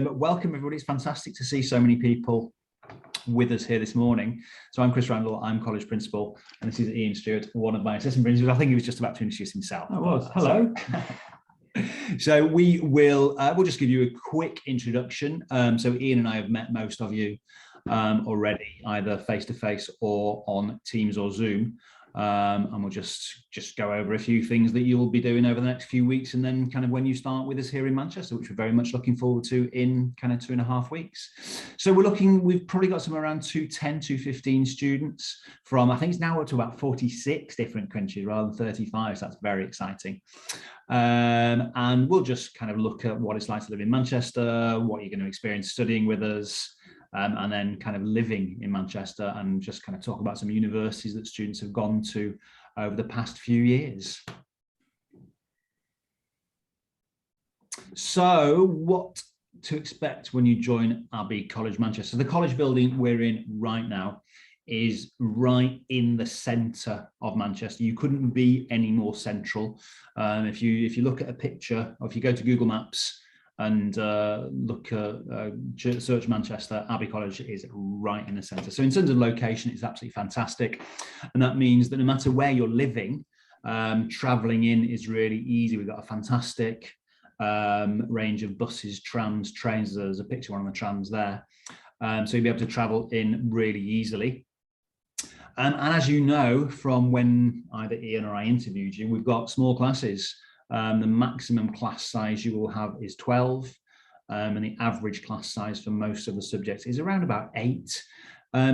Welcome everybody. It's fantastic to see so many people with us here this morning. So I'm Chris Randall, I'm college principal, and this is Ian Stewart, one of my assistant principals. I think he was just about to introduce himself. I was. Hello. So we'll just give you a quick introduction. So Ian and I have met most of you already, either face-to-face or on Teams or Zoom. And we'll just go over a few things that you'll be doing over the next few weeks, and then kind of when you start with us here in Manchester, which we're very much looking forward to in kind of 2.5 weeks. So we've probably got somewhere around 210, 215 students from, I think it's now up to about 46 different countries rather than 35, so that's very exciting. And we'll just kind of look at what it's like to live in Manchester, what you're going to experience studying with us, and then kind of living in Manchester, and just kind of talk about some universities that students have gone to over the past few years. So what to expect when you join Abbey College Manchester. The college building we're in right now is right in the centre of Manchester. You couldn't be any more central. If you look at a picture, or if you go to Google Maps and search Manchester, Abbey College is right in the centre. So in terms of location, it's absolutely fantastic. And that means that no matter where you're living, travelling in is really easy. We've got a fantastic range of buses, trams, trains. There's a picture of one of the trams there. So you'll be able to travel in really easily. And as you know from when either Ian or I interviewed you, we've got small classes. The maximum class size you will have is 12, and the average class size for most of the subjects is around about 8.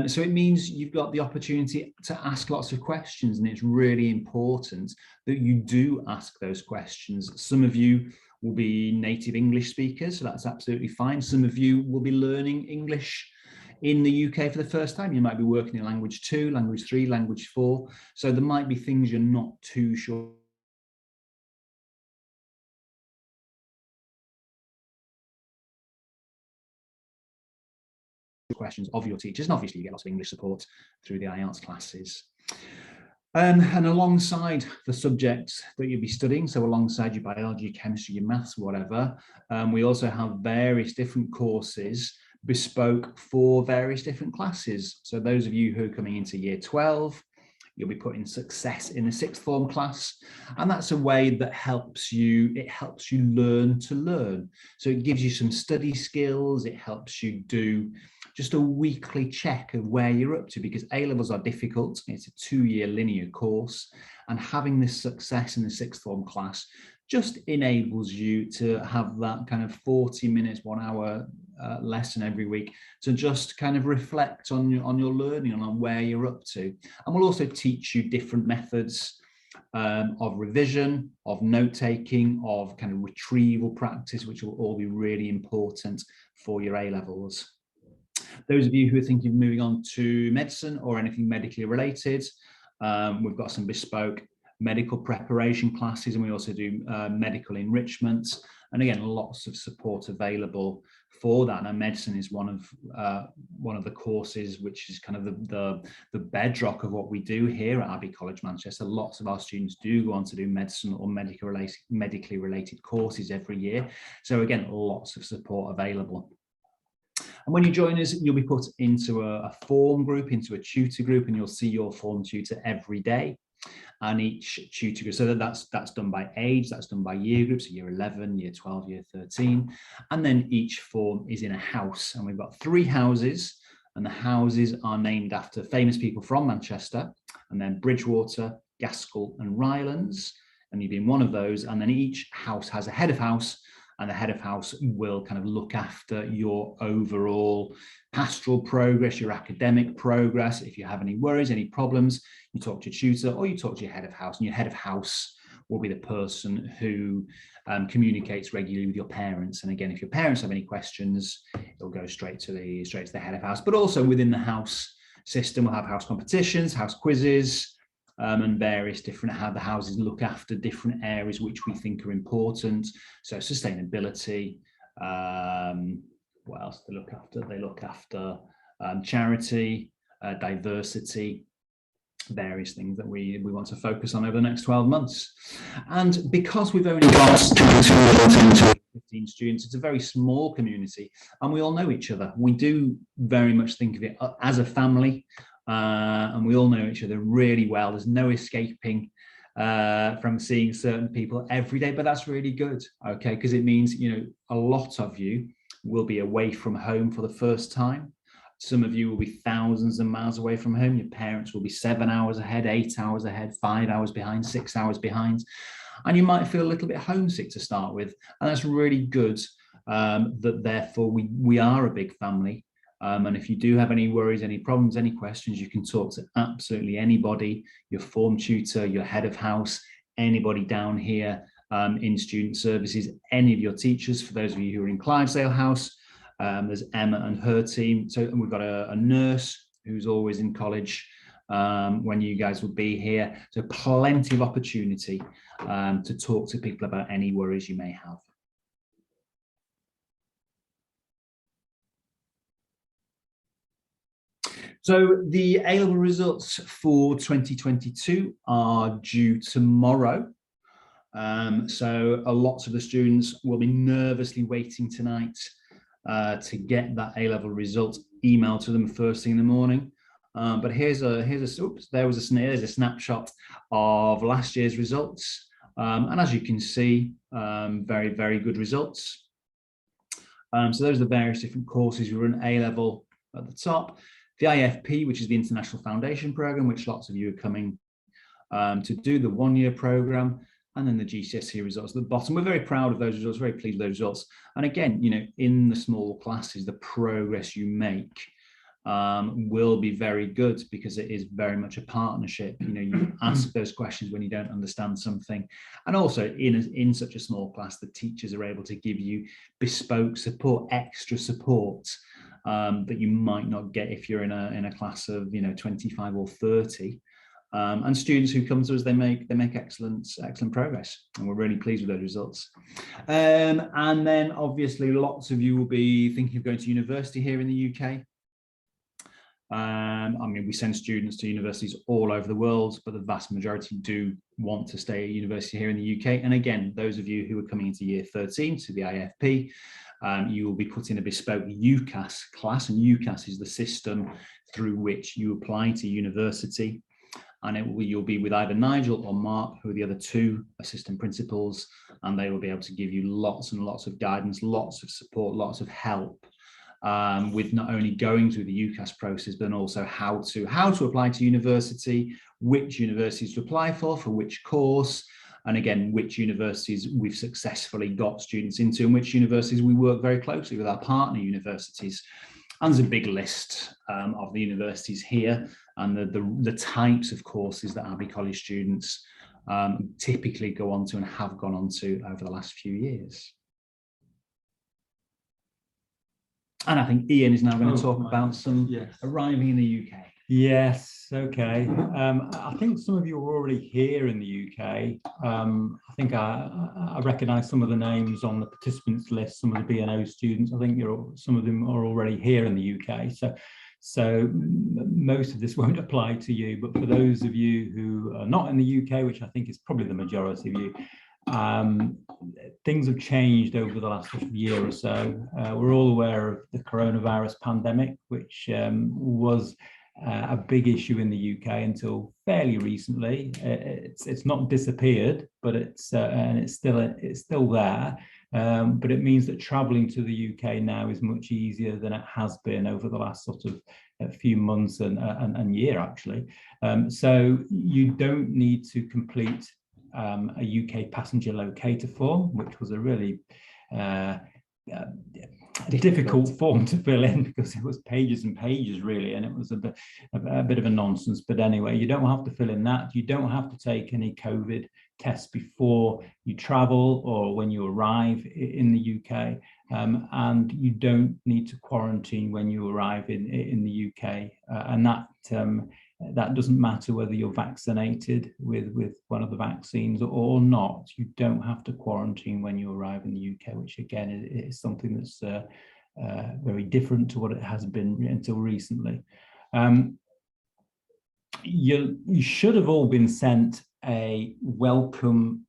So it means you've got the opportunity to ask lots of questions, and it's really important that you do ask those questions. Some of you will be native English speakers, so that's absolutely fine. Some of you will be learning English in the UK for the first time. You might be working in language 2, language 3, language 4. So there might be things you're not too sure questions of your teachers, and obviously you get lots of English support through the IELTS classes. And alongside the subjects that you'll be studying, so alongside your biology, your chemistry, your maths, whatever, we also have various different courses bespoke for various different classes. So those of you who are coming into year 12, you'll be put in success in the 6th form class, and that's a way that helps you learn to learn. So it gives you some study skills, it helps you do just a weekly check of where you're up to, because A-levels are difficult. It's a 2-year linear course, and having this success in the 6th form class just enables you to have that kind of 40 minutes, 1 hour lesson every week to just kind of reflect on your learning and on where you're up to. And we'll also teach you different methods of revision, of note-taking, of kind of retrieval practice, which will all be really important for your A-levels. Those of you who are thinking of moving on to medicine or anything medically related, we've got some bespoke medical preparation classes, and we also do medical enrichment, and again lots of support available for that. Now medicine is one of the courses which is kind of the bedrock of what we do here at Abbey College Manchester. Lots of our students do go on to do medicine or medically related courses every year, so again lots of support available. And when you join us, you'll be put into a form group, into a tutor group, and you'll see your form tutor every day. And each tutor group, so that's done by age, that's done by year groups, so year 11, year 12, year 13. And then each form is in a house, and we've got 3 houses, and the houses are named after famous people from Manchester, and then Bridgewater, Gaskell and Rylands, and you've been one of those. And then each house has a head of house, and the head of house will kind of look after your overall pastoral progress, your academic progress. If you have any worries, any problems, you talk to your tutor or you talk to your head of house, and your head of house will be the person who communicates regularly with your parents. And again, if your parents have any questions, it'll go straight to the head of house. But also within the house system, we'll have house competitions, house quizzes, and various different, how the houses look after different areas which we think are important. So sustainability, what else do they look after? They look after charity, diversity, various things that we want to focus on over the next 12 months. And because we've only got 15 students. It's a very small community, and we all know each other. We do very much think of it as a family, and we all know each other really well. There's no escaping from seeing certain people every day, but that's really good, okay, because it means, you know, a lot of you will be away from home for the first time. Some of you will be thousands of miles away from home. Your parents will be 7 hours ahead, 8 hours ahead, 5 hours behind, 6 hours behind. And you might feel a little bit homesick to start with. And that's really good, that therefore we are a big family. And if you do have any worries, any problems, any questions, you can talk to absolutely anybody, your form tutor, your head of house, anybody down here in student services, any of your teachers. For those of you who are in Clydesdale House, there's Emma and her team. So we've got a nurse who's always in college when you guys will be here. So plenty of opportunity to talk to people about any worries you may have. So the A-level results for 2022 are due tomorrow. So a lot of the students will be nervously waiting tonight to get that A-level result emailed to them first thing in the morning. But here's oops, there's a snapshot of last year's results. And as you can see, very, very good results. So those are the various different courses. We run A-level at the top. The IFP, which is the International Foundation Programme, which lots of you are coming to do, the one-year programme, and then the GCSE results at the bottom. We're very proud of those results, very pleased with those results. And again, you know, in the small classes, the progress you make will be very good, because it is very much a partnership. You know, you ask those questions when you don't understand something. And also in such a small class, the teachers are able to give you bespoke support, extra support that you might not get if you're in a class of, you know, 25 or 30. And students who come to us, they make excellent progress, and we're really pleased with those results. And then obviously lots of you will be thinking of going to university here in the UK. I mean, we send students to universities all over the world, but the vast majority do want to stay at university here in the UK. And again, those of you who are coming into year 13 to the IFP, you will be put in a bespoke UCAS class, and UCAS is the system through which you apply to university. And you'll be with either Nigel or Mark, who are the other two assistant principals, and they will be able to give you lots and lots of guidance, lots of support, lots of help with not only going through the UCAS process, but also how to apply to university, which universities to apply for which course, and again, which universities we've successfully got students into, and which universities we work very closely with our partner universities. And there's a big list of the universities here, and the types of courses that Abbey College students typically go on to and have gone on to over the last few years. And I think Ian is now going to talk about some arriving in the UK. Yes, okay. I think some of you are already here in the UK. I think I recognise some of the names on the participants list, some of the BNO students. I think some of them are already here in the UK. So most of this won't apply to you, but for those of you who are not in the UK, which I think is probably the majority of you, things have changed over the last year or so. We're all aware of the coronavirus pandemic, which was a big issue in the UK until fairly recently. It's not disappeared, but it's still there. But it means that travelling to the UK now is much easier than it has been over the last sort of few months and year actually. So you don't need to complete a UK passenger locator form, which was a really difficult form to fill in, because it was pages and pages really, and it was a bit of a nonsense. But anyway, you don't have to fill in that. You don't have to take any COVID tests before you travel or when you arrive in the UK, and you don't need to quarantine when you arrive in the UK, and that doesn't matter whether you're vaccinated with one of the vaccines or not. You don't have to quarantine when you arrive in the UK, which again is something that's very different to what it has been until recently. You should have all been sent a welcome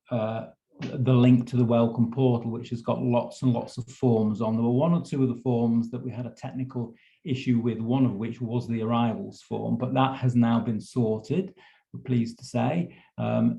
the link to the welcome portal, which has got lots and lots of forms on. There were one or two of the forms that we had a technical issue with, one of which was the arrivals form, but that has now been sorted, we're pleased to say.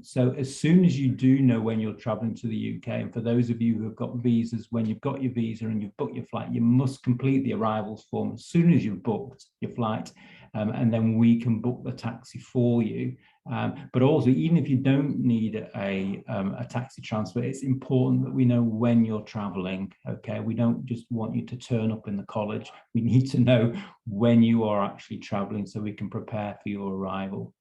So as soon as you do know when you're traveling to the UK, and for those of you who have got visas, when you've got your visa and you've booked your flight, you must complete the arrivals form as soon as you've booked your flight, and then we can book the taxi for you. But also, even if you don't need a taxi transfer, it's important that we know when you're traveling, okay? We don't just want you to turn up in the college. We need to know when you are actually traveling so we can prepare for your arrival.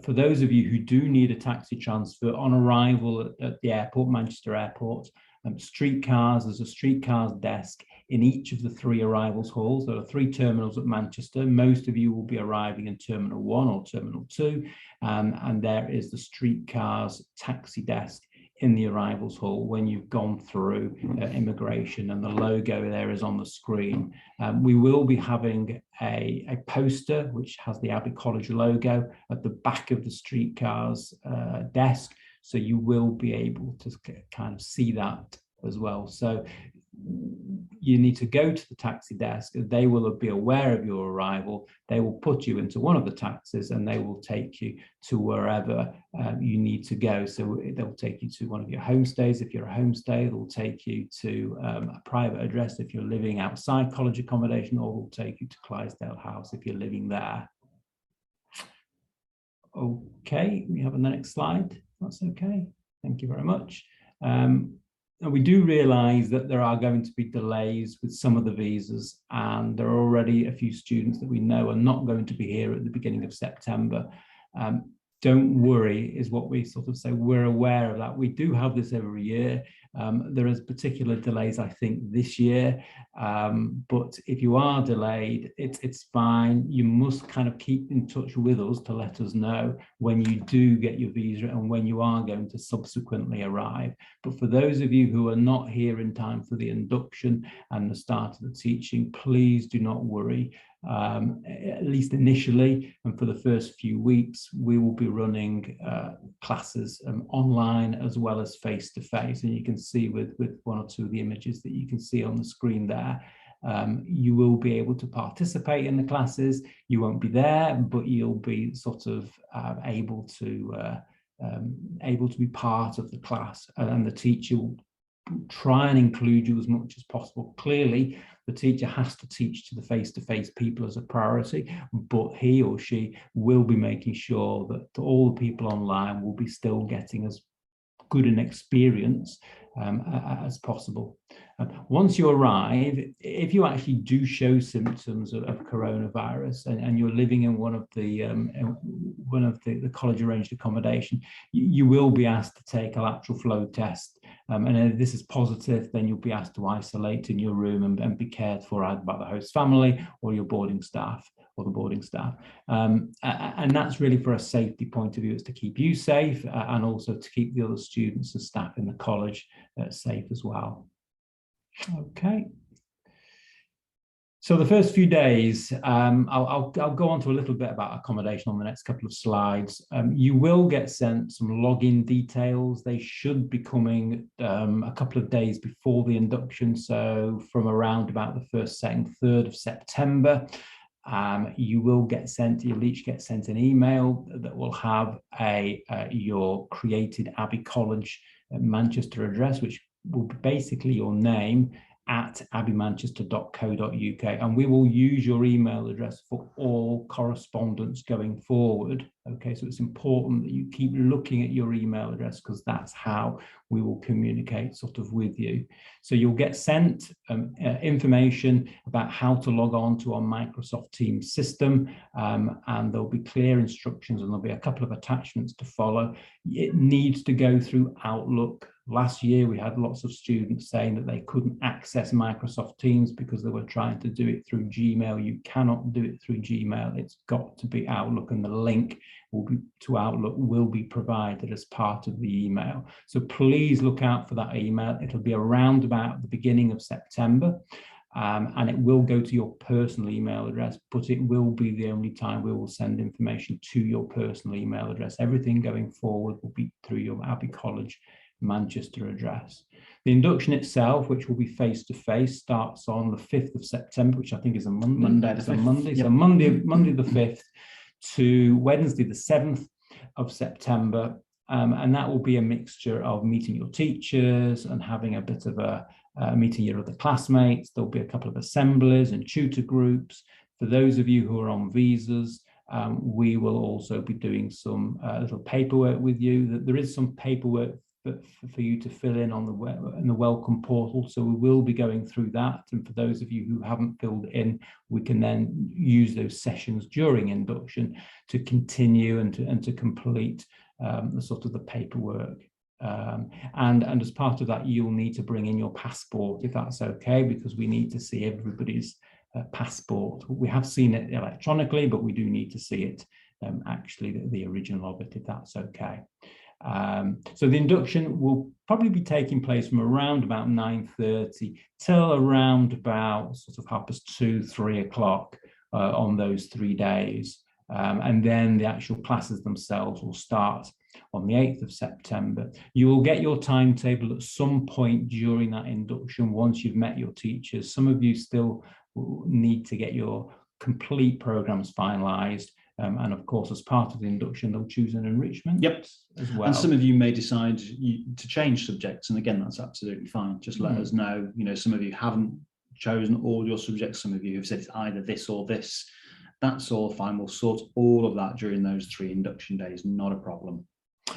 For those of you who do need a taxi transfer on arrival at the airport, Manchester Airport, streetcars, there's a streetcars desk in each of the 3 arrivals halls. There are 3 terminals at Manchester. Most of you will be arriving in Terminal 1 or Terminal 2, and there is the streetcars taxi desk in the arrivals hall when you've gone through immigration, and the logo there is on the screen. We will be having a poster which has the Abbey College logo at the back of the streetcars desk, so you will be able to kind of see that as well. So you need to go to the taxi desk. They will be aware of your arrival. They will put you into one of the taxis and they will take you to wherever you need to go. So they'll take you to one of your homestays if you're a homestay. They'll take you to a private address if you're living outside college accommodation, or they'll take you to Clydesdale House if you're living there. Okay, we have on the next slide. That's okay. Thank you very much. And we do realise that there are going to be delays with some of the visas, and there are already a few students that we know are not going to be here at the beginning of September. Don't worry is what we sort of say. We're aware of that. We do have this every year. There is particular delays, I think, this year. But if you are delayed, it's fine. You must kind of keep in touch with us to let us know when you do get your visa and when you are going to subsequently arrive. But for those of you who are not here in time for the induction and the start of the teaching, please do not worry. At least initially, and for the first few weeks, we will be running classes online as well as face-to-face. And you can see with one or two of the images that you can see on the screen there, you will be able to participate in the classes. You won't be there, but you'll be sort of able to be part of the class, and the teacher will try and include you as much as possible. Clearly, the teacher has to teach to the face-to-face people as a priority, but he or she will be making sure that all the people online will be still getting as good an experience as possible. Once you arrive, if you actually do show symptoms of coronavirus and you're living in one of the college arranged accommodation, you will be asked to take a lateral flow test. And if this is positive, then you'll be asked to isolate in your room and be cared for either by the host family or your boarding staff or the boarding staff. And that's really for a safety point of view. It's to keep you safe and also to keep the other students and staff in the college safe as well. Okay. So the first few days, I'll go on to a little bit about accommodation on the next couple of slides. You will get sent some login details. They should be coming a couple of days before the induction. So from around about the 1st, 2nd, 3rd of September, you'll each get sent an email that will have your created Abbey College Manchester address, which will be basically your name at abbeymanchester.co.uk, and we will use your email address for all correspondence going forward. Okay, so it's important that you keep looking at your email address, because that's how we will communicate sort of with you. So you'll get sent information about how to log on to our Microsoft Teams system, and there'll be clear instructions, and there'll be a couple of attachments to follow. It needs to go through Outlook. Last year, we had lots of students saying that they couldn't access Microsoft Teams because they were trying to do it through Gmail. You cannot do it through Gmail. It's got to be Outlook, and the link to Outlook will be provided as part of the email. So please look out for that email. It'll be around about the beginning of September. And it will go to your personal email address, but it will be the only time we will send information to your personal email address. Everything going forward will be through your Abbey College Manchester address. The induction itself, which will be face-to-face, starts on the 5th of September, which I think is a Monday. Monday, It's the a 5th. Monday. Yep. So Monday the 5th to Wednesday the 7th of September. And that will be a mixture of meeting your teachers and having a bit of a meeting your other classmates. There'll be a couple of assemblies and tutor groups. For those of you who are on visas, we will also be doing some little paperwork with you. There is some paperwork for you to fill in on the welcome portal, so we will be going through that. And for those of you who haven't filled it in, we can then use those sessions during induction to continue and to complete the sort of the paperwork. And as part of that, you'll need to bring in your passport, if that's okay, because we need to see everybody's passport. We have seen it electronically, but we do need to see it actually, the original of it, if that's okay. So the induction will probably be taking place from around about 9:30 till around about sort of 2:30, 3 o'clock on those 3 days. And then the actual classes themselves will start on the 8th of September. You will get your timetable at some point during that induction once you've met your teachers. Some of you still need to get your complete programs finalised. And of course, as part of the induction, they'll choose an enrichment as well. And some of you may decide to change subjects. And again, that's absolutely fine. Just let us know. You know, some of you haven't chosen all your subjects. Some of you have said it's either this or this. That's all fine. We'll sort all of that during those 3 induction days. Not a problem.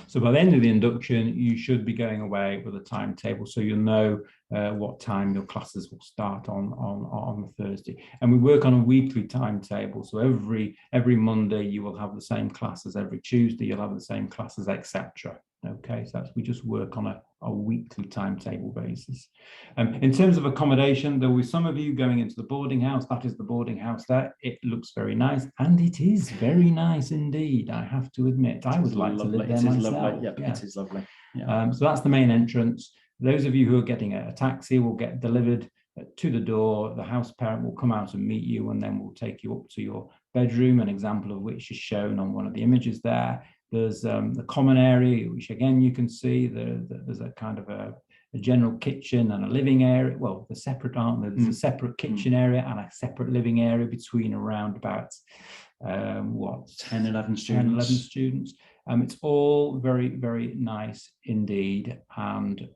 So by the end of the induction, you should be going away with a timetable, so you'll know what time your classes will start on the Thursday. And we work on a weekly timetable, so every Monday you will have the same classes, every Tuesday you'll have the same classes, etc. Okay, so we just work on a weekly timetable basis. In terms of accommodation, there will be some of you going into the boarding house. That is the boarding house there. It looks very nice, and it is very nice indeed, I have to admit. I would like to live there myself. Lovely. Yep, yeah. It is lovely. Yeah. So that's the main entrance. Those of you who are getting a taxi will get delivered to the door. The house parent will come out and meet you, and then we'll take you up to your bedroom, an example of which is shown on one of the images there. There's the common area, which again you can see. There's a kind of a general kitchen and a living area. Well, they're separate, aren't they? There's a separate kitchen area and a separate living area between around about 10, 11 students. It's all very, very nice indeed. And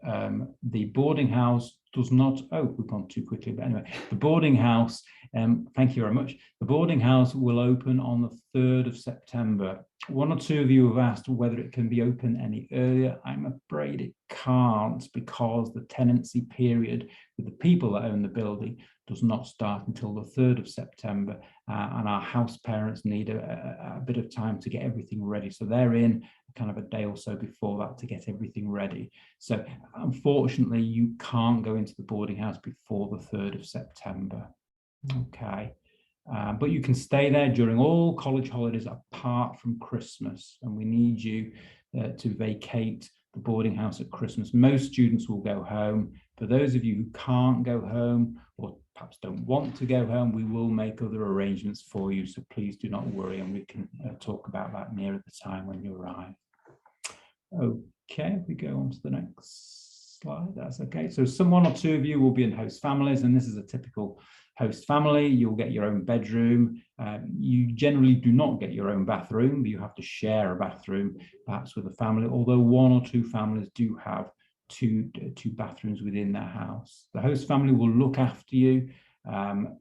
the boarding house does not, we've gone too quickly, but anyway, the boarding house, thank you very much. The boarding house will open on the 3rd of September. One or two of you have asked whether it can be open any earlier. I'm afraid it can't, because the tenancy period with the people that own the building does not start until the 3rd of September, and our house parents need a bit of time to get everything ready. So they're in kind of a day or so before that to get everything ready. So unfortunately, you can't go into the boarding house before the 3rd of September. Okay. But you can stay there during all college holidays apart from Christmas, and we need you to vacate the boarding house at Christmas. Most students will go home. For those of you who can't go home or perhaps don't want to go home, we will make other arrangements for you, so please do not worry, and we can talk about that nearer the time when you arrive. Okay, if we go on to the next slide, that's okay. So one or two of you will be in host families, and this is a typical host family. You'll get your own bedroom. You generally do not get your own bathroom, but you have to share a bathroom, perhaps with a family, although one or two families do have two bathrooms within their house. The host family will look after you.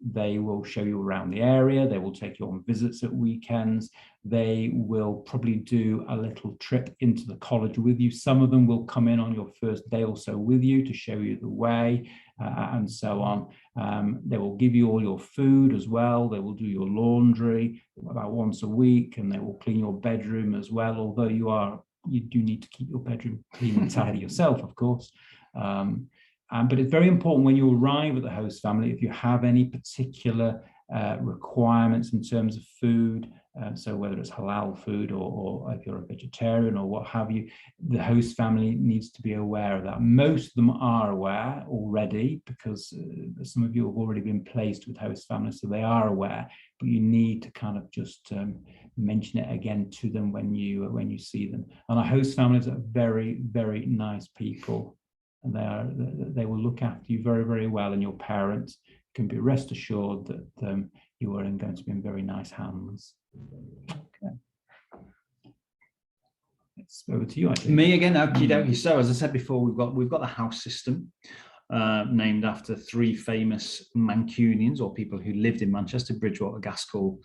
They will show you around the area. They will take you on visits at weekends. They will probably do a little trip into the college with you. Some of them will come in on your first day or so with you to show you the way, and so on. They will give you all your food as well. They will do your laundry about once a week, and they will clean your bedroom as well, although you do need to keep your bedroom clean and tidy yourself, of course. But it's very important when you arrive at the host family, if you have any particular requirements in terms of food. So whether it's halal food or if you're a vegetarian or what have you, the host family needs to be aware of that. Most of them are aware already, because some of you have already been placed with host families, so they are aware, but you need to kind of just mention it again to them when you see them. And our host families are very, very nice people, and they will look after you very, very well, and your parents can be rest assured that you are going to be in very nice hands. Okay. It's over to you, I think. Me again, okie dokie. So as I said before, we've got the house system, named after three famous Mancunians, or people who lived in Manchester: Bridgewater, Gaskell,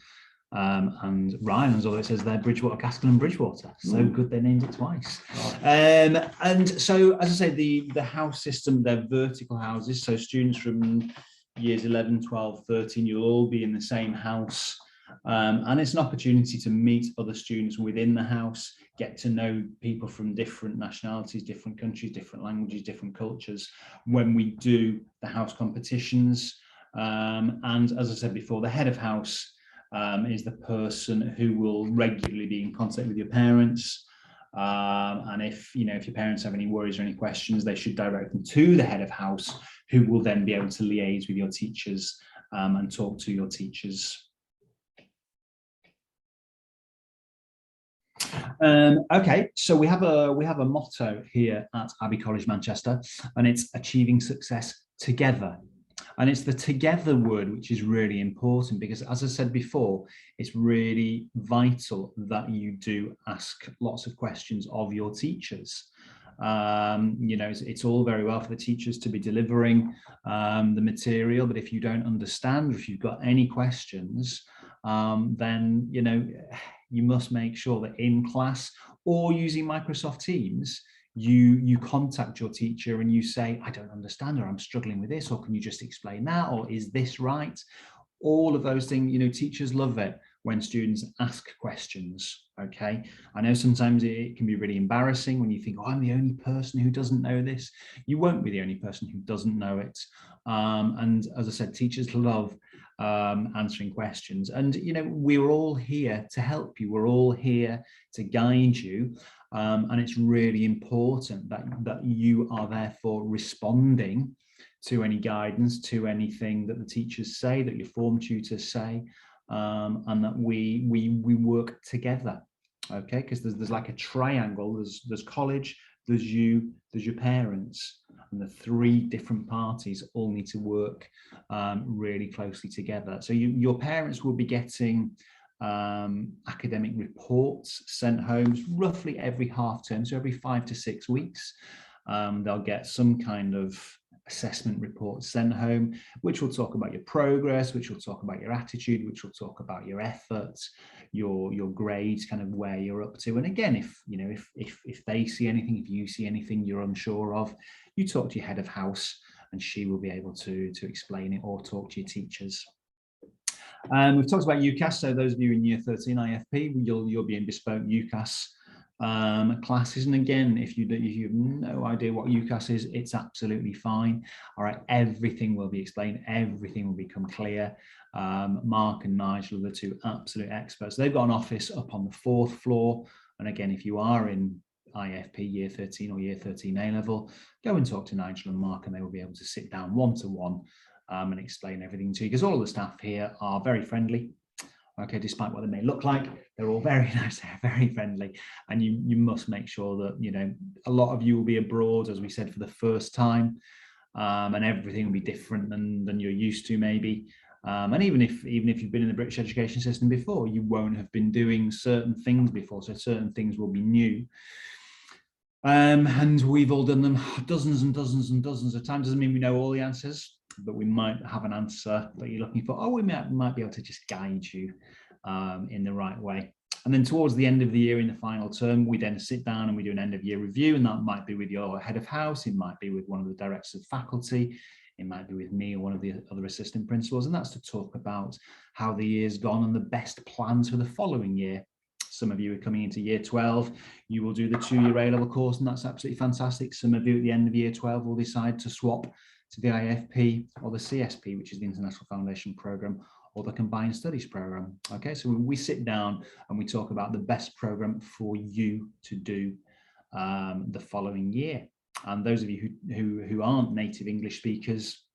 and Ryan. Although it says there Bridgewater, Gaskell, and Bridgewater. So good they named it twice. And so, as I say, the house system, they're vertical houses. So students from years 11, 12, 13, you'll all be in the same house. And it's an opportunity to meet other students within the house, get to know people from different nationalities, different countries, different languages, different cultures when we do the house competitions. And as I said before, the head of house is the person who will regularly be in contact with your parents. And if your parents have any worries or any questions, they should direct them to the head of house, who will then be able to liaise with your teachers and talk to your teachers. Okay, so we have a motto here at Abbey College Manchester, and it's achieving success together. And it's the together word which is really important, because as I said before, it's really vital that you do ask lots of questions of your teachers. It's all very well for the teachers to be delivering the material, but if you don't understand, or if you've got any questions, then you must make sure that in class or using Microsoft Teams, you contact your teacher and you say, I don't understand, or I'm struggling with this, or can you just explain that, or is this right? All of those things, teachers love it when students ask questions. Okay, I know sometimes it can be really embarrassing when you think, oh, I'm the only person who doesn't know this. You won't be the only person who doesn't know it. And as I said, teachers love answering questions, and we're all here to help you. We're all here to guide you, and it's really important that you are therefore responding to any guidance, to anything that the teachers say, that your form tutors say, and that we work together. Okay, because there's like a triangle. There's college, there's you, there's your parents, and the three different parties all need to work really closely together. So your parents will be getting academic reports sent home roughly every half term, so every 5 to 6 weeks. They'll get some kind of assessment report sent home, which will talk about your progress, which will talk about your attitude, which will talk about your efforts, your grades, kind of where you're up to. And again, if they see anything, if you see anything you're unsure of, you talk to your head of house and she will be able to explain it, or talk to your teachers. We've talked about UCAS, so those of you in year 13 IFP, you'll be in bespoke UCAS classes. And again, if you have no idea what UCAS is, it's absolutely fine. All right, everything will be explained, everything will become clear. Mark and Nigel are the two absolute experts. They've got an office up on the 4th floor, and again, if you are in IFP year 13 or year 13 A level, go and talk to Nigel and Mark, and they will be able to sit down one-to-one and explain everything to you, because all of the staff here are very friendly. Okay, despite what they may look like, they're all very nice, they're very friendly, and you must make sure that a lot of you will be abroad, as we said, for the first time, and everything will be different than you're used to, maybe. And even if you've been in the British education system before, you won't have been doing certain things before, so certain things will be new. And we've all done them dozens and dozens and dozens of times. Doesn't mean we know all the answers, but we might have an answer that you're looking for. Oh, we might be able to just guide you in the right way. And then towards the end of the year, in the final term, we then sit down and we do an end of year review, and that might be with your head of house, it might be with one of the directors of faculty, it might be with me or one of the other assistant principals, and that's to talk about how the year's gone and the best plans for the following year. Some of you are coming into year 12, you will do the 2-year A-level course, and that's absolutely fantastic. Some of you at the end of year 12 will decide to swap to the IFP or the CSP, which is the International Foundation Programme, or the Combined Studies Programme. Okay, so we sit down and we talk about the best programme for you to do the following year. And those of you who aren't native English speakers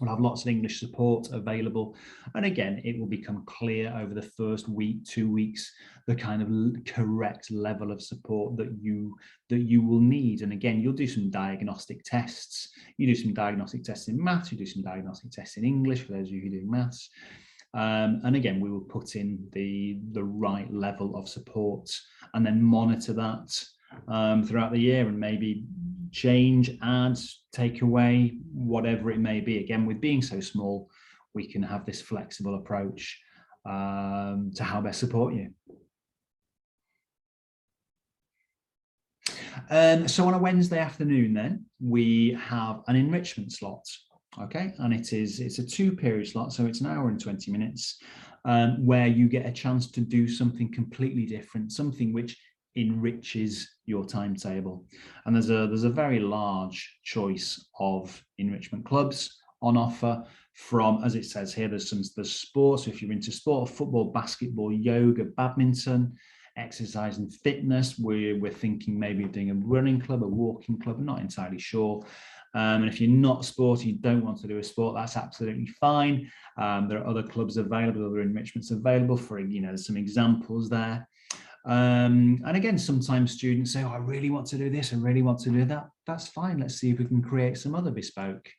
will have lots of English support available. And again, it will become clear over the first week, 2 weeks, the kind of correct level of support that you will need. And again, you'll do some diagnostic tests. You do some diagnostic tests in maths, you do some diagnostic tests in English for those of you who do maths. And again, we will put in the right level of support and then monitor that throughout the year, and maybe change, add, take away, whatever it may be. Again, with being so small, we can have this flexible approach to how best support you. So on a Wednesday afternoon, then we have an enrichment slot. Okay, and it's a 2-period slot, so it's an hour and 20 minutes, where you get a chance to do something completely different, something which enriches your timetable. And there's a very large choice of enrichment clubs on offer, from, as it says here, there's sports. So if you're into sport, football, basketball, yoga, badminton, exercise and fitness, we're thinking maybe of doing a running club, a walking club, I'm not entirely sure. And if you're not sporty, you don't want to do a sport, that's absolutely fine. There are other clubs available, other enrichments available for, there's some examples there. And again, sometimes students say, oh, I really want to do this, I really want to do that. That's fine. Let's see if we can create some other bespoke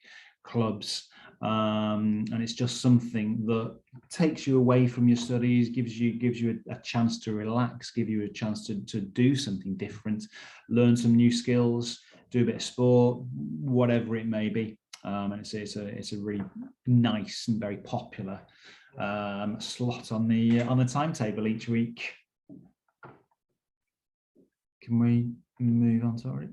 clubs. And it's just something that takes you away from your studies, gives you a chance to relax, give you a chance to do something different, learn some new skills, do a bit of sport, whatever it may be. And it's a really nice and very popular slot on the timetable each week. Can we move on, sorry?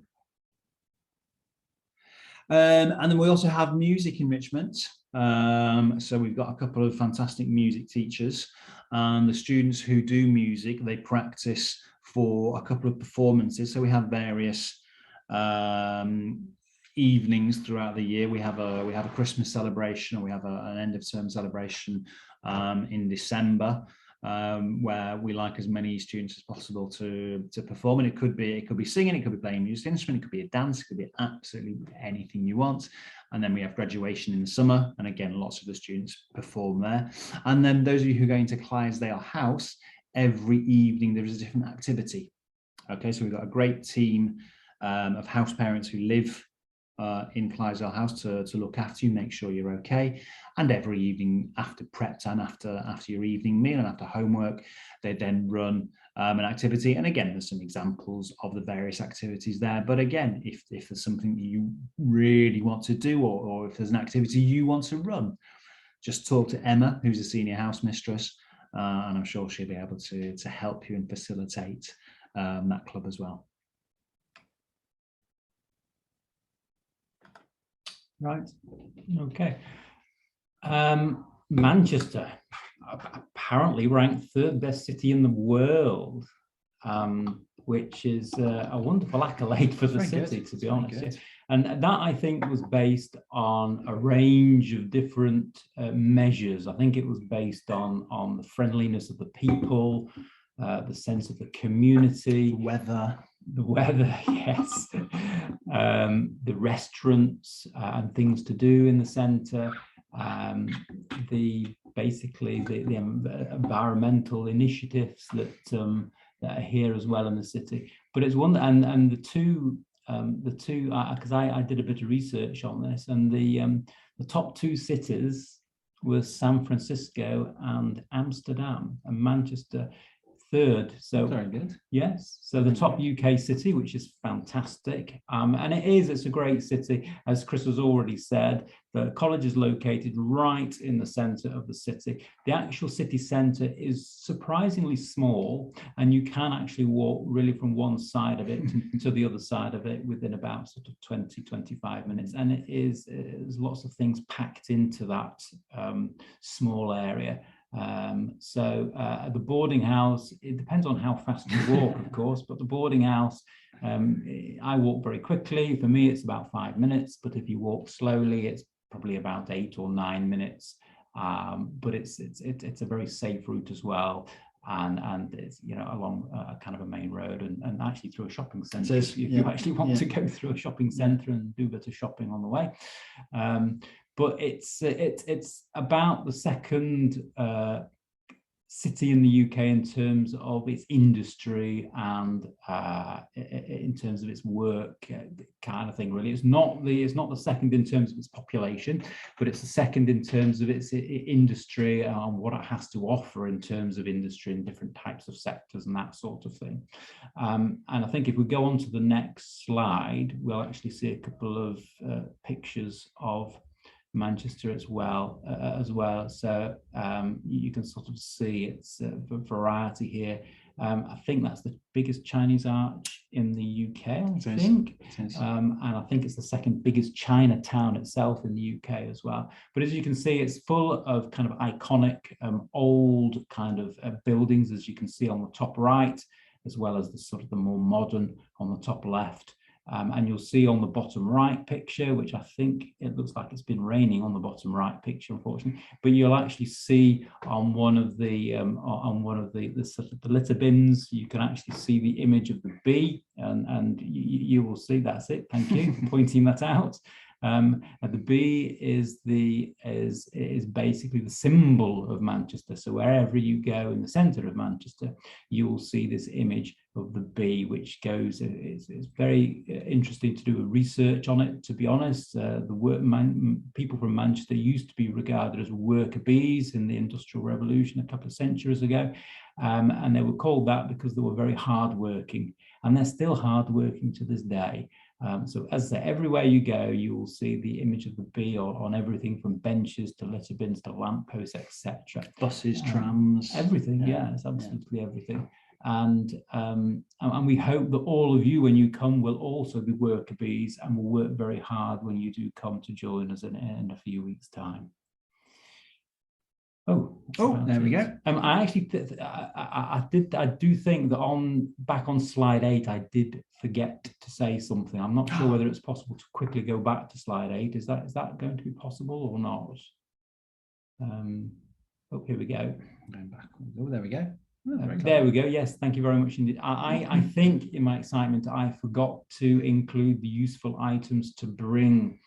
And then we also have music enrichment. So we've got a couple of fantastic music teachers, and the students who do music, they practice for a couple of performances. So we have various evenings throughout the year. We have a Christmas celebration, or we have an end of term celebration in December, where we like as many students as possible to perform. And it could be singing, it could be playing a music instrument, it could be a dance, it could be absolutely anything you want. And then we have graduation in the summer, and again, lots of the students perform there. And then those of you who are going to Clydesdale House, every evening there is a different activity. Okay, so we've got a great team of house parents who live in Clydesdale House to look after you, make sure you're okay. And every evening after prep time, after your evening meal and after homework, they then run an activity. And again, there's some examples of the various activities there. But again, if there's something that you really want to do, or if there's an activity you want to run, just talk to Emma, who's a senior house mistress, and I'm sure she'll be able to help you and facilitate that club as well. Right. Okay. Manchester, apparently ranked 3rd best city in the world, which is a wonderful accolade for the city, to be honest. And that, I think, was based on a range of different measures. I think it was based on the friendliness of the people, the sense of the community, the weather, yes, the restaurants and things to do in the centre, the environmental initiatives that are here as well in the city. But it's one, and the two because I did a bit of research on this, and the top 2 cities were San Francisco and Amsterdam, and Manchester 3rd. So very good. Yes, so the top UK city, which is fantastic, and it's a great city. As Chris has already said, the college is located right in the centre of the city. The actual city centre is surprisingly small, and you can actually walk really from one side of it to the other side of it within about sort of 20-25 minutes, and there's lots of things packed into that small area. The boarding house, it depends on how fast you walk, of course, but the boarding house, I walk very quickly. For me, it's about 5 minutes, but if you walk slowly, it's probably about 8 or 9 minutes. But it's a very safe route as well. And it's, you know, along a kind of a main road and actually through a shopping centre if you actually want to go through a shopping centre and do a bit of shopping on the way. But it's about the second city in the UK in terms of its industry and in terms of its work kind of thing. Really, it's not the second in terms of its population, but it's the second in terms of its industry and what it has to offer in terms of industry and different types of sectors and that sort of thing. And I think if we go on to the next slide, we'll actually see a couple of pictures of Manchester as well. So you can sort of see it's a variety here. I think that's the biggest Chinese arch in the UK, I think. And I think it's the second biggest Chinatown itself in the UK as well. But as you can see, it's full of kind of iconic old kind of buildings, as you can see on the top right, as well as the sort of the more modern on the top left. And you'll see on the bottom right picture, which I think it looks like it's been raining on the bottom right picture, unfortunately, but you'll actually see on one of the sort of the litter bins, you can actually see the image of the bee, and you will see, that's it. Thank you for pointing that out. And the bee is basically the symbol of Manchester. So wherever you go in the centre of Manchester, you will see this image of the bee, which goes. It's very interesting to do a research on it. To be honest, people from Manchester used to be regarded as worker bees in the Industrial Revolution a couple of centuries ago, and they were called that because they were very hardworking, and they're still hardworking to this day. So as I say, everywhere you go, you will see the image of the bee on everything from benches to litter bins to lampposts, etc. Buses, trams, everything. Yeah, it's absolutely everything. And we hope that all of you, when you come, will also be worker bees and will work very hard when you do come to join us in a few weeks' time. Oh, there we go. I actually, I do think that back on slide 8, I did forget to say something. I'm not sure whether it's possible to quickly go back to slide 8. Is that going to be possible or not? Oh, here we go. Going back. Oh, there we go. There we go. Yes, thank you very much indeed. I think in my excitement, I forgot to include the useful items to bring.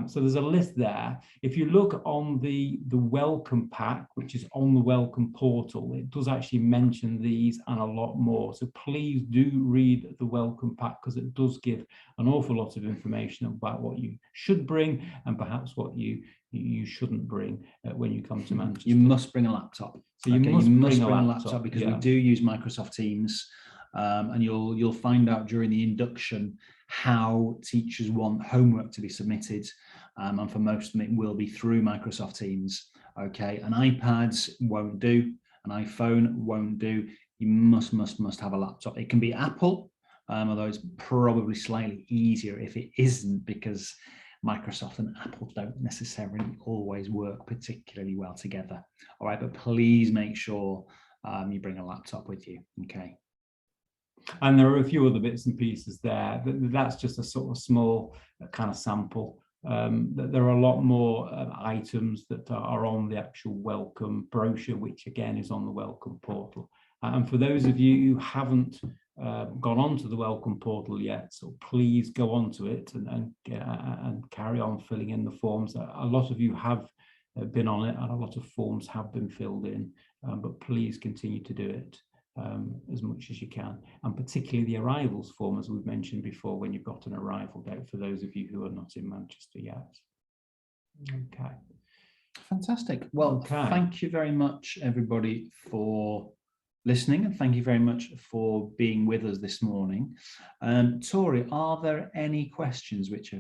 So there's a list there. If you look on the welcome pack, which is on the welcome portal, it does actually mention these and a lot more. So please do read the welcome pack, because it does give an awful lot of information about what you should bring and perhaps what you shouldn't bring when you come to Manchester. You must bring a laptop. So you must bring a laptop because we do use Microsoft Teams, and you'll find out during the induction how teachers want homework to be submitted, and for most of them it will be through Microsoft Teams. Okay, an iPad won't do, an iPhone won't do. You must have a laptop. It can be Apple, although it's probably slightly easier if it isn't, because Microsoft and Apple don't necessarily always work particularly well together. All right, but please make sure you bring a laptop with you. Okay. And there are a few other bits and pieces there. That's just a sort of small kind of sample. There are a lot more items that are on the actual welcome brochure, which again is on the welcome portal. And for those of you who haven't gone onto the welcome portal yet, so please go onto it and carry on filling in the forms. A lot of you have been on it and a lot of forms have been filled in, but please continue to do it as much as you can, and particularly the arrivals form, as we've mentioned before, when you've got an arrival date, for those of you who are not in Manchester yet. Okay. Fantastic. Well, thank you very much, everybody, for listening, and thank you very much for being with us this morning. Tori, are there any questions which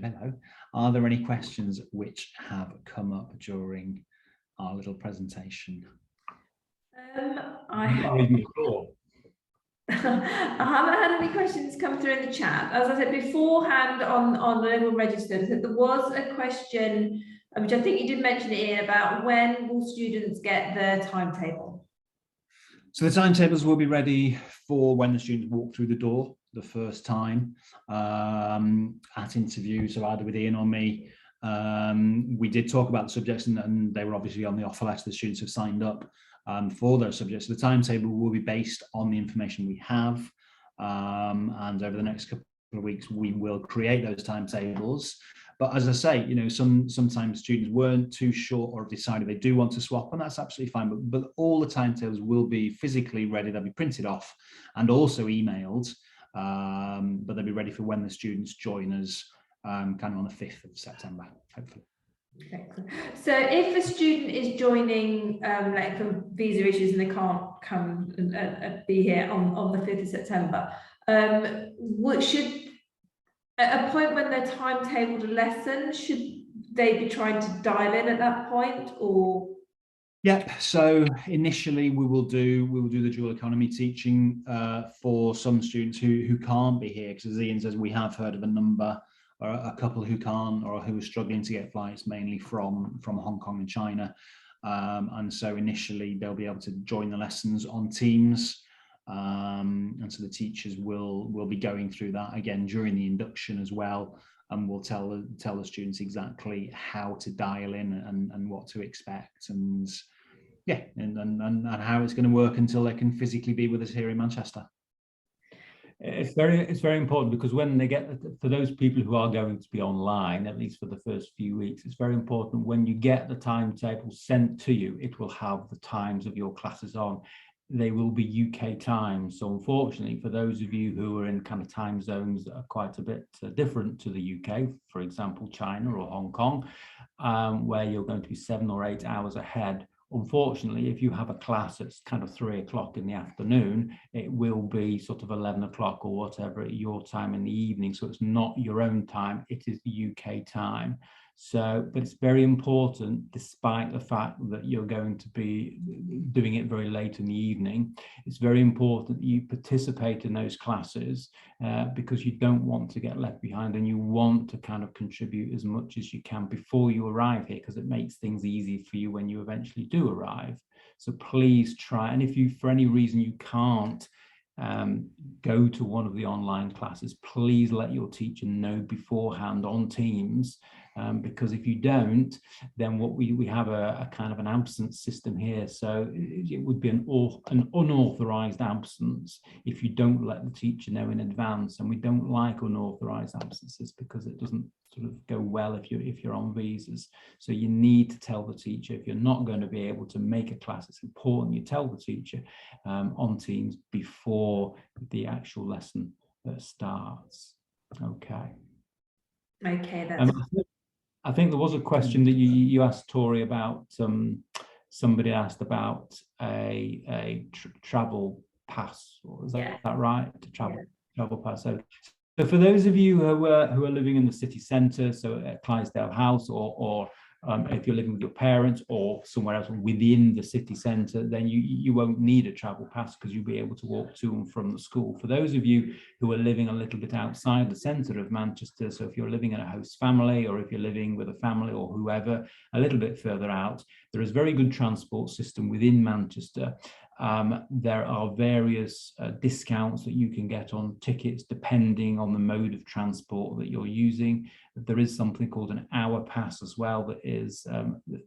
have come up during our little presentation? I haven't had any questions come through in the chat. As I said beforehand on the little register, that there was a question which I think you did mention it in, about when will students get their timetable? So the timetables will be ready for when the students walk through the door the first time at interview, so either with Ian or me. We did talk about the subjects, and they were obviously on the offer letter. The students have signed up for those subjects. So the timetable will be based on the information we have, and over the next couple of weeks we will create those timetables. But as I say, sometimes students weren't too sure or decided they do want to swap, and that's absolutely fine. But all the timetables will be physically ready. They'll be printed off and also emailed, but they'll be ready for when the students join us, kind of on the 5th of September, hopefully. Excellent. So if a student is joining like for visa issues and they can't come and be here on the 5th of September, should at a point when they're timetabled a lesson, should they be trying to dial in at that point, or? Yep. So initially we will do the dual economy teaching for some students who can't be here, because as Ian says, we have heard of a number, or a couple who can't, or who are struggling to get flights, mainly from Hong Kong and China. And so initially they'll be able to join the lessons on Teams. And so the teachers will be going through that again during the induction as well, and we'll tell the students exactly how to dial in and what to expect, and yeah, and how it's going to work until they can physically be with us here in Manchester. It's very important, because when they get, for those people who are going to be online, at least for the first few weeks, it's very important when you get the timetable sent to you, it will have the times of your classes on. They will be UK times. So unfortunately, for those of you who are in kind of time zones that are quite a bit different to the UK, for example, China or Hong Kong, where you're going to be 7 or 8 hours ahead, unfortunately, if you have a class that's kind of 3 o'clock in the afternoon, it will be sort of 11 o'clock or whatever at your time in the evening. So it's not your own time, it is the UK time. So, but it's very important, despite the fact that you're going to be doing it very late in the evening, it's very important that you participate in those classes, because you don't want to get left behind, and you want to kind of contribute as much as you can before you arrive here, because it makes things easy for you when you eventually do arrive. So please try, and if you, for any reason, you can't go to one of the online classes, please let your teacher know beforehand on Teams, because if you don't, then what we have a kind of an absence system here. So it would be an unauthorized absence if you don't let the teacher know in advance, and we don't like unauthorized absences because it doesn't sort of go well if you're on visas. So you need to tell the teacher if you're not going to be able to make a class. It's important you tell the teacher on Teams before the actual lesson starts. Okay. Okay, that's I think there was a question that you asked, Tori, about somebody asked about a travel pass. Is that right? To travel pass. So for those of you who are living in the city centre, so at Clydesdale House, or if you're living with your parents or somewhere else within the city centre, then you won't need a travel pass, because you'll be able to walk to and from the school. For those of you who are living a little bit outside the centre of Manchester, so if you're living in a host family, or if you're living with a family or whoever a little bit further out, there is a very good transport system within Manchester. There are various discounts that you can get on tickets depending on the mode of transport that you're using. There is something called an hour pass as well that is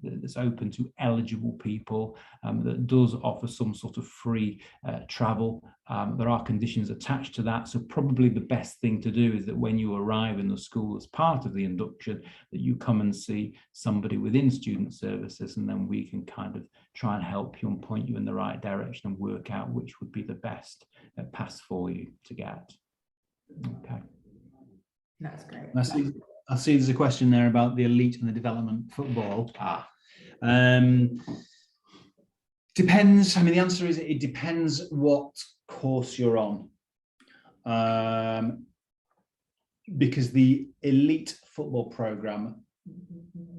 that's open to eligible people, that does offer some sort of free travel. There are conditions attached to that, so probably the best thing to do is that when you arrive in the school as part of the induction, that you come and see somebody within student services, and then we can kind of try and help you and point you in the right direction and work out which would be the best pass for you to get. Okay. That's great. I see there's a question there about the elite and the development football. Depends. I mean, the answer is it depends what course you're on. Because the elite football program,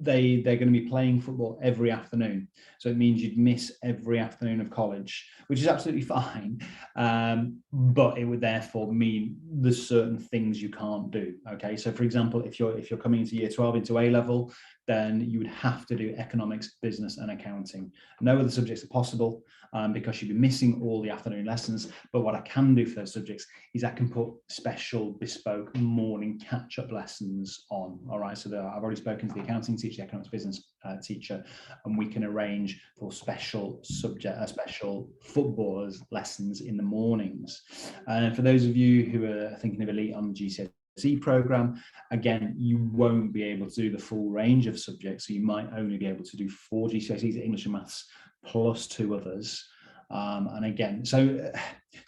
they're going to be playing football every afternoon, so it means you'd miss every afternoon of college, which is absolutely fine, but it would therefore mean there's certain things you can't do. Okay, so for example, if you're coming into year 12 into A level, then you would have to do economics, business and accounting. No other subjects are possible because you'd be missing all the afternoon lessons. But what I can do for those subjects is I can put special bespoke morning catch-up lessons on. All right, so I've already spoken to the accounting teacher, the economics business teacher, and we can arrange for special footballers lessons in the mornings. And for those of you who are thinking of elite on the GCSE program, again, you won't be able to do the full range of subjects. So you might only be able to do 4 GCSEs, English and maths, plus 2 others. And again, so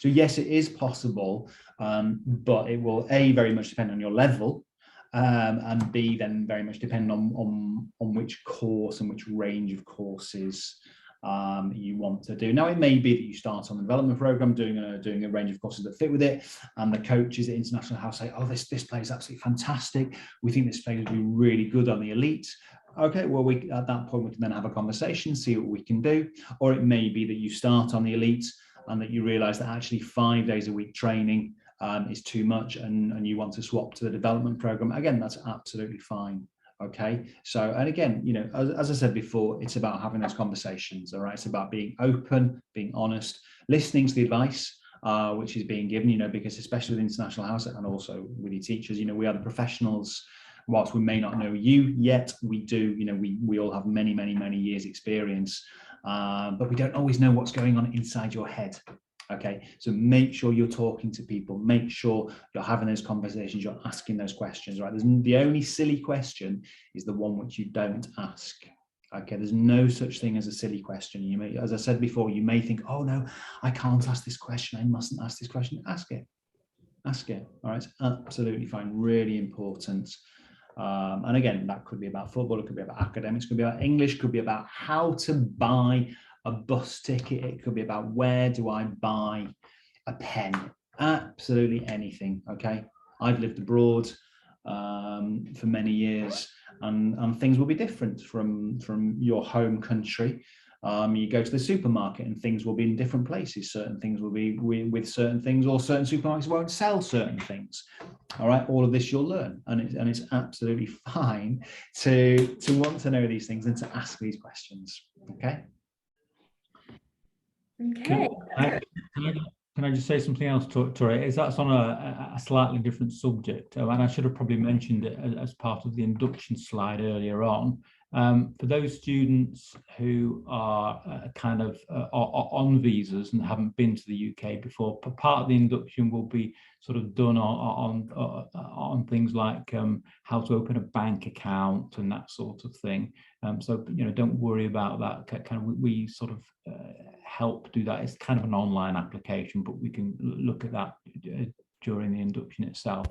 yes, it is possible, but it will A, very much depend on your level, and B, then very much depend on which course and which range of courses you want to do. Now, it may be that you start on the development program doing a range of courses that fit with it, and the coaches at International House say, oh, this play is absolutely fantastic. We think this play will be really good on the elite. Okay, well, at that point, we can then have a conversation, see what we can do. Or it may be that you start on the elite and that you realize that actually 5 days a week training is too much, and you want to swap to the development program. Again, that's absolutely fine. Okay, so, and again, you know, as I said before, it's about having those conversations. All right, it's about being open, being honest, listening to the advice which is being given, you know, because especially with International House and also with your teachers, you know, we are the professionals. Whilst we may not know you yet, we do, you know, we all have many years experience, but we don't always know what's going on inside your head. Okay, so make sure you're talking to people, make sure you're having those conversations, you're asking those questions, right? The only silly question is the one which you don't ask. Okay, there's no such thing as a silly question. You may, as I said before, you may think, oh no, I can't ask this question, I mustn't ask this question. Ask it. All right, it's absolutely fine, really important. And again, that could be about football, it could be about academics, could be about English, could be about how to buy a bus ticket, it could be about where do I buy a pen, absolutely anything. Okay, I've lived abroad for many years, and things will be different from your home country. You go to the supermarket and things will be in different places. Certain things will be with certain things, or certain supermarkets won't sell certain things. All right, all of this you'll learn, and it's absolutely fine to want to know these things and to ask these questions. Okay. Okay. Can I just say something else, Tori? Is that's on a slightly different subject, and I should have probably mentioned it as part of the induction slide earlier on. For those students who are kind of on visas and haven't been to the UK before, part of the induction will be sort of done on things like how to open a bank account and that sort of thing. So, you know, don't worry about that. Kind of, we sort of help do that. It's kind of an online application, but we can look at that during the induction itself.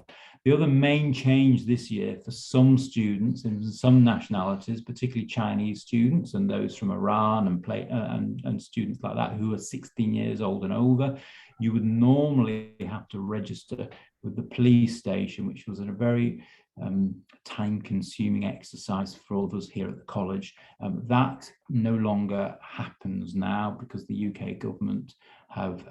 The other main change this year for some students in some nationalities, particularly Chinese students and those from Iran and students like that who are 16 years old and over, you would normally have to register with the police station, which was a very time-consuming exercise for all of us here at the college. That no longer happens now because the UK government have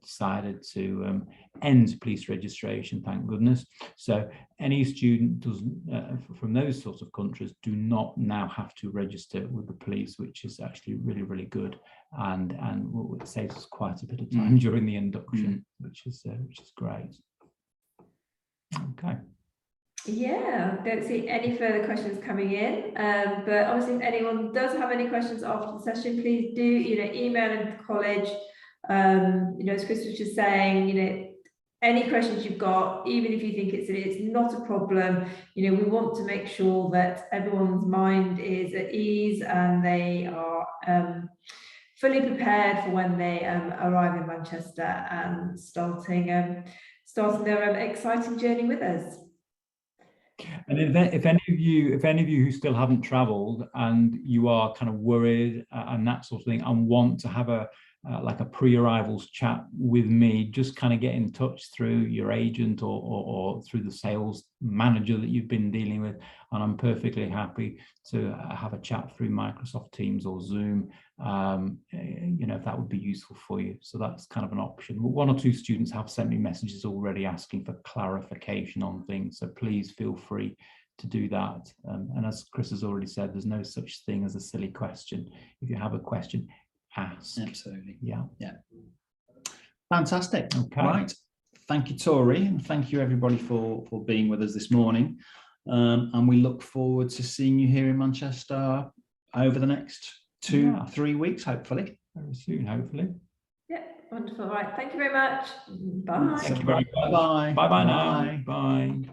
decided to end police registration, thank goodness. So any student from those sorts of countries do not now have to register with the police, which is actually really good, and it saves us quite a bit of time during the induction, which is great. Okay. Yeah, don't see any further questions coming in, but obviously if anyone does have any questions after the session, please do, you know, email into the college. You know, as Chris was just saying, you know, any questions you've got, even if you think it's not a problem, you know, we want to make sure that everyone's mind is at ease and they are fully prepared for when they arrive in Manchester and starting their exciting journey with us. And if any of you who still haven't travelled and you are kind of worried and that sort of thing and want to have like a pre-arrivals chat with me, just kind of get in touch through your agent or through the sales manager that you've been dealing with, and I'm perfectly happy to have a chat through Microsoft Teams or Zoom, you know, if that would be useful for you. So that's kind of an option. One or two students have sent me messages already asking for clarification on things, so please feel free do that. And as Chris has already said, there's no such thing as a silly question. If you have a question, ask. Absolutely. Yeah. Fantastic. Okay. Right. Thank you, Tori, and thank you everybody for being with us this morning. And we look forward to seeing you here in Manchester over the next 2-3 weeks, hopefully. Very soon, hopefully. Yeah, wonderful. Right. Thank you very much. Bye. Thank you very much. Bye-bye. Bye-bye now. Bye.